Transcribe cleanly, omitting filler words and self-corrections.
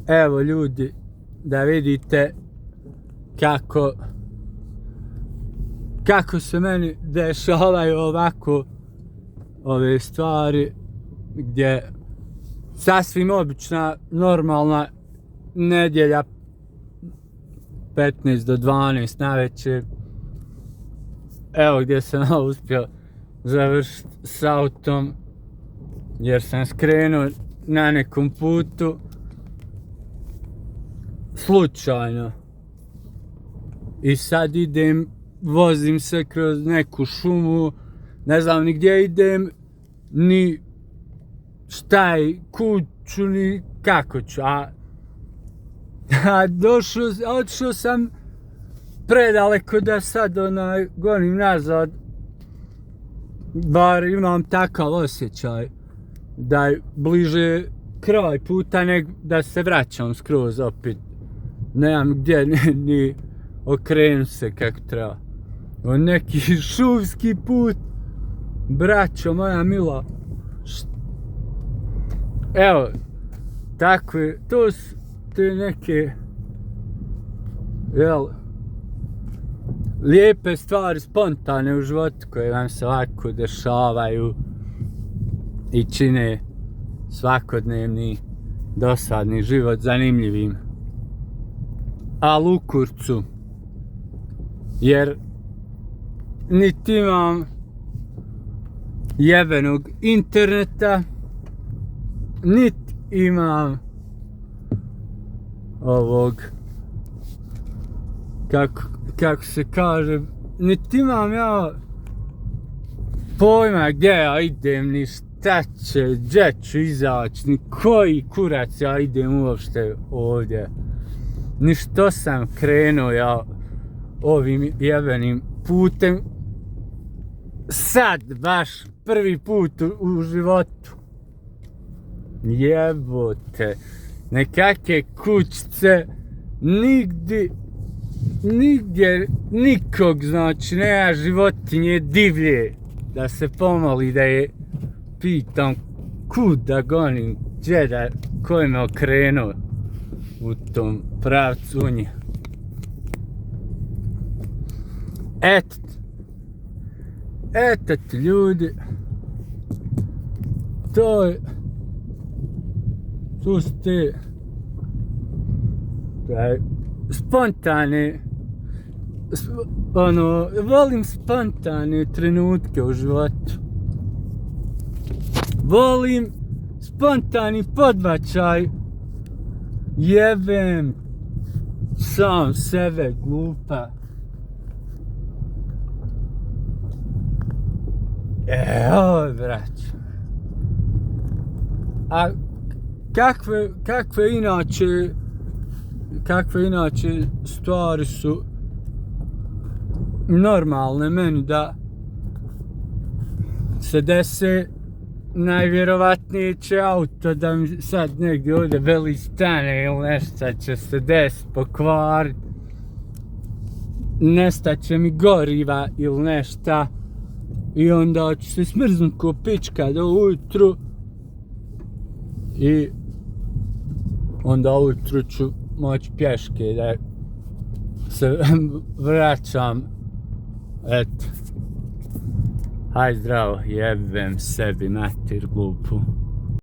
Evo ljudi, da vidite kako se meni dešavaju ovako ove stvari, gdje sasvim obična, normalna nedjelja 15 do 12 navečer. Evo gdje sam uspio završiti s autom, jer sam skrenuo na nekom putu slučajno. I sad vozim se kroz neku šumu, ne znam ni gdje idem, ni šta je kuću, ni kako ću. Otišao sam predaleko da sad gonim nazad, bar imam takav osjećaj da je bliže kraj puta nego da se vraćam skroz opet. Nemam gdje ni okrenut se kako treba. Neki šumski put, braćo moja mila. Evo, takve, to su te neke, lijepe stvari, spontane u životu koje vam se ovako dešavaju i čine svakodnevni, dosadni život zanimljivim. Ali u kurcu, jer niti imam jebenog interneta, niti imam ovog, kako se kaže, niti imam ja pojma gdje ja idem, ni šta će, gdje ću izaći, ni koji kurac ja idem uopšte ovdje. Ni što sam krenuo ja ovim jebenim putem. Sad baš prvi put u životu. Jebote, nekakve kućice, nigdje nikog, znači nema životinje divlje da se pomoli, da je pitam kud da gonim, gdje ko je me okrenuo u tom pravcu u njih. Eto ljudi, to su te spontane, volim spontane trenutke u životu. Volim spontani podbačaj, jebem sam sebe glupa. Oj, braćo. A kakve inače stvari su normalne meni da se dese? Najvjerovatnije će auto da mi sad negdje ovdje veli stane ili nešto će se desiti, pokvarit. Nestaće mi goriva ili nešto. I onda ću se smrznut ko pička do ujutru. I onda ujutru ću moći pješke da se vraćam. Eto. Haj zdravo, jebem sebi mater glupu.